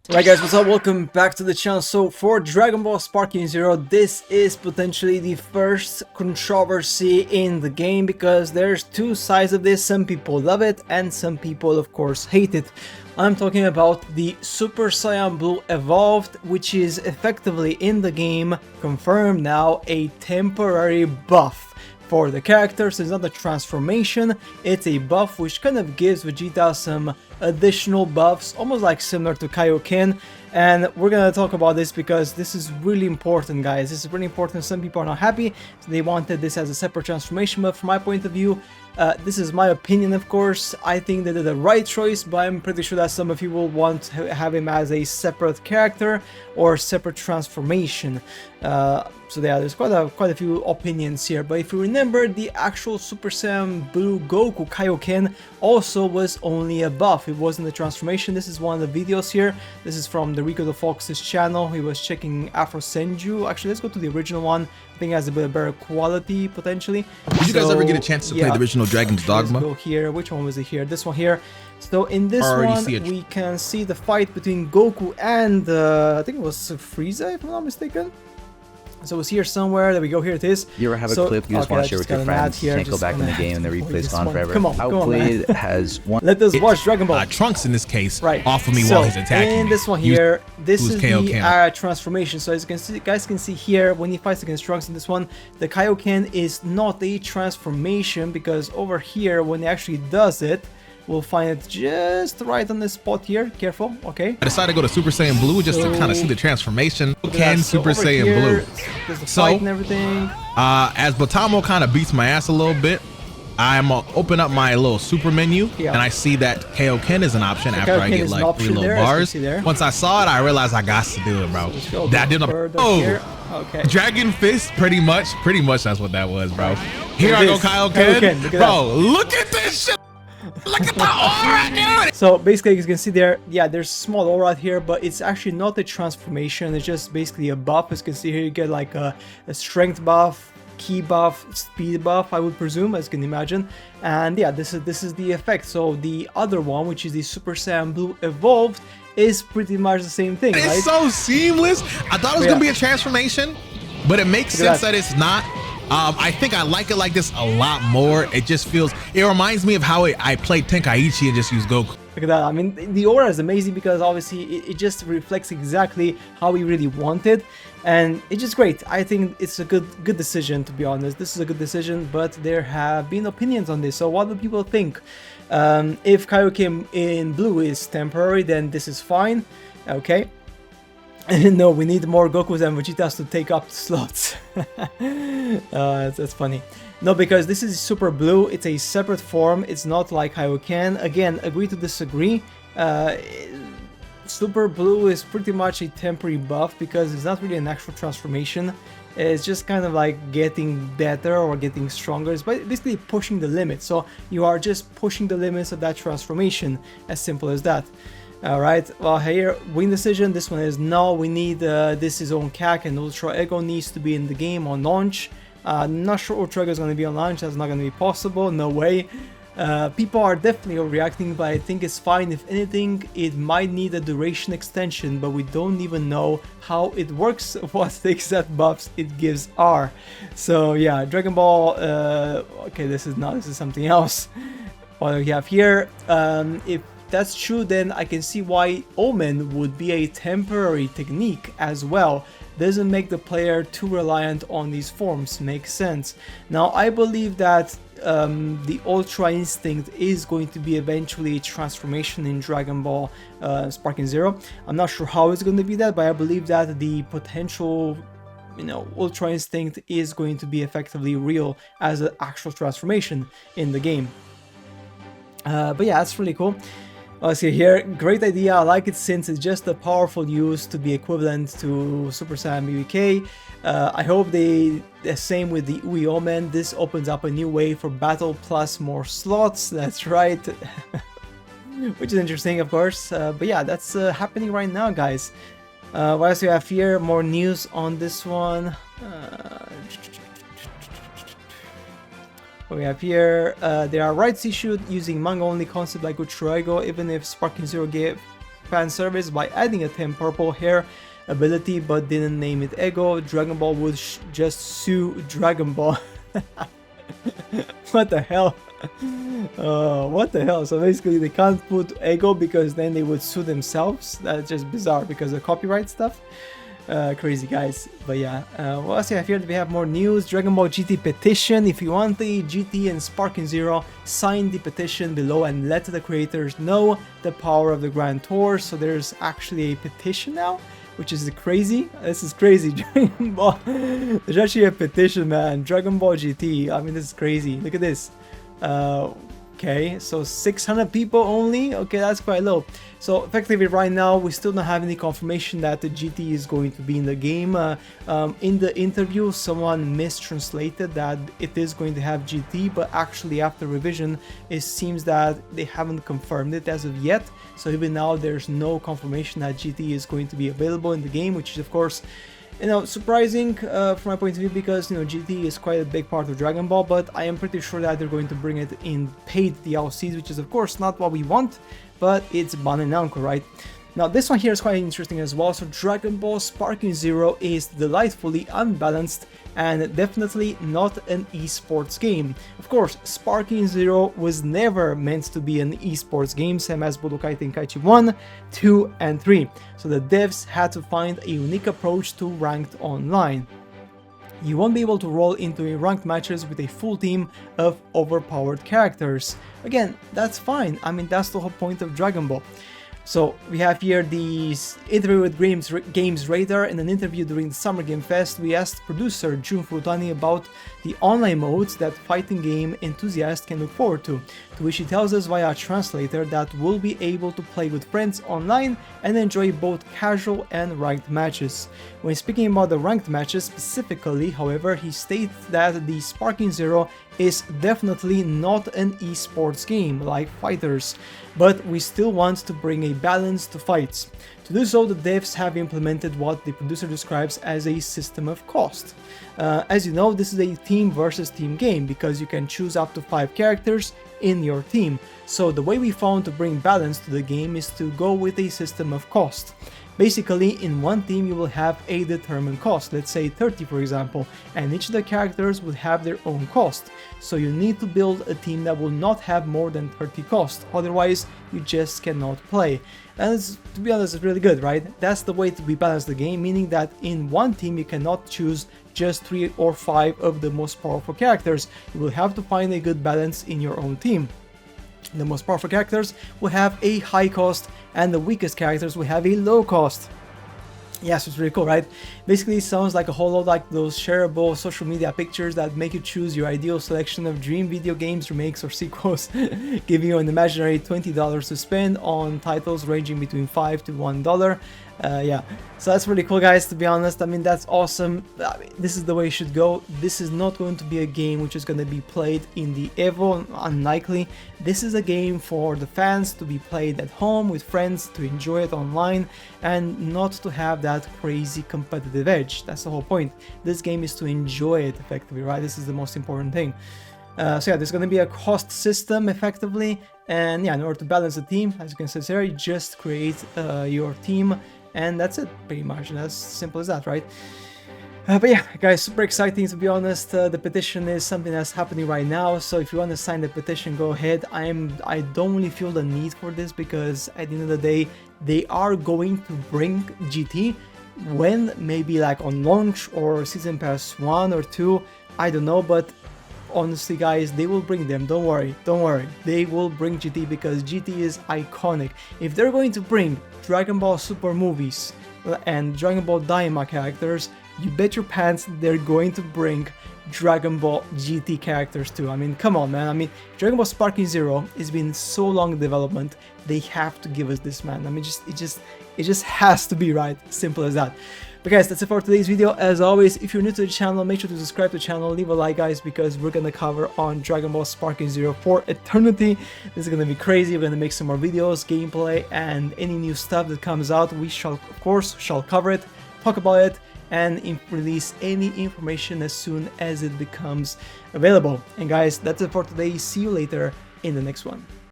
Alright guys, what's up? Welcome back to the channel. So for Dragon Ball Sparking Zero, this is potentially the first controversy in the game because there's two sides of this. Some people love it and some people of course hate it. I'm talking about the Super Saiyan Blue Evolved, which is effectively in the game, confirmed now, a temporary buff for the character. So it's not a transformation, it's a buff which kind of gives Vegeta some additional buffs, almost like similar to Kaioken. And we're gonna talk about this because this is really important, guys. This is really important. Some people are not happy, so they wanted this as a separate transformation, but from my point of view, this is my opinion, of course. I think they did the right choice, but I'm pretty sure that some of you will want to have him as a separate character or separate transformation. So yeah, there's quite a few opinions here. But if you remember, the actual Super Saiyan Blue Goku Kaioken also was only a buff. It wasn't a transformation. This is one of the videos here. This is from the Rico the Fox's channel. He was checking Afro Senju. Actually, let's go to the original one. I think it has a bit better quality potentially. Did you guys ever get a chance to play the original Dragon's Dogma? Let's go here. Which one was it here? This one here. So in this one, we can see the fight between Goku and I think it was Frieza, if I'm not mistaken. So it's here somewhere. There we go. Here it is. You ever have a clip you just want to share with your friends? Can't go back in the game and the replay's gone forever. Come on, Outplayed has one. Let us watch Dragon Ball. Trunks in this case, right? Off of me while he's attacking. In this one here, this is Kaioken. the transformation. So as you guys can see here, when he fights against Trunks in this one, the Kaioken is not a transformation because over here, when he actually does it, we'll find it just right on this spot here. Careful, okay? I decided to go to Super Saiyan Blue just to kind of see the transformation. Super Saiyan Blue. There's the fight and everything. As Batamo kind of beats my ass a little bit, I'm open up my little super menu and I see that Kaioken is an option after I get like 3 little bars. Once I saw it, I realized I got to do it, bro. That did okay. Dragon Fist, pretty much that's what that was, bro. Here I go, Kaioken. Bro, look at this shit. Look at the aura, dude! So basically, you can see there, yeah, there's small aura here, but it's actually not a transformation. It's just basically a buff. As you can see here, you get like a strength buff, ki buff, speed buff, I would presume, as you can imagine. And yeah, this is the effect. So the other one, which is the Super Saiyan Blue Evolved, is pretty much the same thing. It's so seamless. I thought it was gonna be a transformation, but it makes sense that it's not. I think I like it like this a lot more. It just feels, it reminds me of how I played Tenkaichi and just used Goku. Look at that. I mean, the aura is amazing because obviously it just reflects exactly how we really wanted, and it's just great. I think it's a good decision, to be honest. This is a good decision, but there have been opinions on this. So what do people think? If Kaioken in blue is temporary, then this is fine. Okay. No, we need more Gokus and Vegetas to take up the slots. That's funny. No, because this is Super Blue. It's a separate form. It's not like Kaioken. Again, agree to disagree. Super Blue is pretty much a temporary buff because it's not really an actual transformation. It's just kind of like getting better or getting stronger. It's basically pushing the limits. So you are just pushing the limits of that transformation. As simple as that. Alright, well here, win decision, this one is no, we need this is on CAC and Ultra Ego needs to be in the game on launch. Not sure Ultra Ego is going to be on launch, that's not going to be possible, no way. People are definitely overreacting, but I think it's fine. If anything, it might need a duration extension, but we don't even know how it works, what the exact buffs it gives are. So yeah, Dragon Ball, okay, this is something else. What do we have here? If that's true, then I can see why Omen would be a temporary technique as well. Doesn't make the player too reliant on these forms, makes sense. Now I believe that the Ultra Instinct is going to be eventually a transformation in Dragon Ball Sparking Zero. I'm not sure how it's going to be that, but I believe that the potential, you know, Ultra Instinct is going to be effectively real as an actual transformation in the game. But yeah, that's really cool. Let's see here, great idea, I like it since it's just a powerful use to be equivalent to Super Saiyan BBK. I hope the same with the Ui Omen. This opens up a new way for battle plus more slots, that's right. Which is interesting, of course. But yeah, that's happening right now, guys. What else do we have here? More news on this one. What we have here, there are rights issued using manga-only concept like Ultra Ego, even if Sparking Zero gave fan service by adding a 10 purple hair ability but didn't name it Ego. Dragon Ball would just sue Dragon Ball. What the hell? What the hell? So basically they can't put Ego because then they would sue themselves. That's just bizarre because of copyright stuff. Crazy guys. But yeah, what else I have here? We have more news. Dragon Ball GT petition. If you want the GT and Sparking Zero, sign the petition below and let the creators know the power of the Grand Tour. So there's actually a petition now, which is crazy. This is crazy. Dragon Ball. There's actually a petition, man. Dragon Ball GT. I mean, this is crazy. Look at this. Okay, so 600 people only. Okay, that's quite low. So effectively right now we still don't have any confirmation that the GT is going to be in the game. In the interview someone mistranslated that it is going to have GT, but actually after revision it seems that they haven't confirmed it as of yet. So even now there's no confirmation that GT is going to be available in the game, which is of course, you know, surprising from my point of view, because, you know, GT is quite a big part of Dragon Ball, but I am pretty sure that they're going to bring it in paid DLCs, which is of course not what we want, but it's Ban and Namco, right? Now this one here is quite interesting as well. So Dragon Ball Sparking Zero is delightfully unbalanced and definitely not an esports game. Of course, Sparking Zero was never meant to be an esports game, same as Budokai Tenkaichi 1, 2 and 3. So the devs had to find a unique approach to ranked online. You won't be able to roll into a ranked matches with a full team of overpowered characters. Again, that's fine. I mean, that's the whole point of Dragon Ball. So we have here the interview with Games Radar. In an interview during the Summer Game Fest, we asked producer Jun Furutani about the online modes that fighting game enthusiasts can look forward to which he tells us via a translator that we'll be able to play with friends online and enjoy both casual and ranked matches. When speaking about the ranked matches specifically, however, he states that the Sparking Zero is definitely not an esports game like Fighters, but we still want to bring a balance to fights. To do so, the devs have implemented what the producer describes as a system of cost. As you know, this is a team versus team game because you can choose up to 5 characters in your team. So the way we found to bring balance to the game is to go with a system of cost. Basically, in one team you will have a determined cost, let's say 30 for example, and each of the characters will have their own cost. So you need to build a team that will not have more than 30 cost, otherwise you just cannot play. And to be honest, it's really good, right? That's the way to rebalance the game, meaning that in one team you cannot choose just 3 or 5 of the most powerful characters. You will have to find a good balance in your own team. The most powerful characters will have a high cost and the weakest characters will have a low cost. Yes, it's really cool, right? Basically it sounds like a whole lot like those shareable social media pictures that make you choose your ideal selection of dream video games, remakes or sequels, giving you an imaginary $20 to spend on titles ranging between $5 to $1. Yeah, so that's really cool, guys, to be honest. I mean, that's awesome. I mean, this is the way it should go. This is not going to be a game which is going to be played in the Evo, unlikely. This is a game for the fans to be played at home with friends, to enjoy it online and not to have that crazy competitive edge. That's the whole point. This game is to enjoy it effectively, right? This is the most important thing. So yeah, there's going to be a cost system effectively, and yeah, in order to balance the team, as you can see here, you just create your team, and that's it pretty much. And that's simple as that, right? But yeah, guys, super exciting, to be honest. The petition is something that's happening right now, so if you want to sign the petition, go ahead. I don't really feel the need for this because at the end of the day, they are going to bring GT when, maybe like on launch or season pass 1 or 2, I don't know, but honestly, guys, they will bring them. Don't worry, they will bring GT because GT is iconic. If they're going to bring Dragon Ball Super movies and Dragon Ball Daima characters, you bet your pants they're going to bring Dragon Ball GT characters too. I mean, come on, man. I mean, Dragon Ball Sparking Zero has been so long in development. They have to give us this, man. I mean, it just has to be, right? Simple as that. But guys, that's it for today's video. As always, if you're new to the channel, make sure to subscribe to the channel, leave a like, guys, because we're gonna cover on Dragon Ball Sparking Zero for eternity. This is gonna be crazy. We're gonna make some more videos, gameplay, and any new stuff that comes out, we shall, of course, cover it, talk about it, and release any information as soon as it becomes available. And guys, that's it for today. See you later in the next one.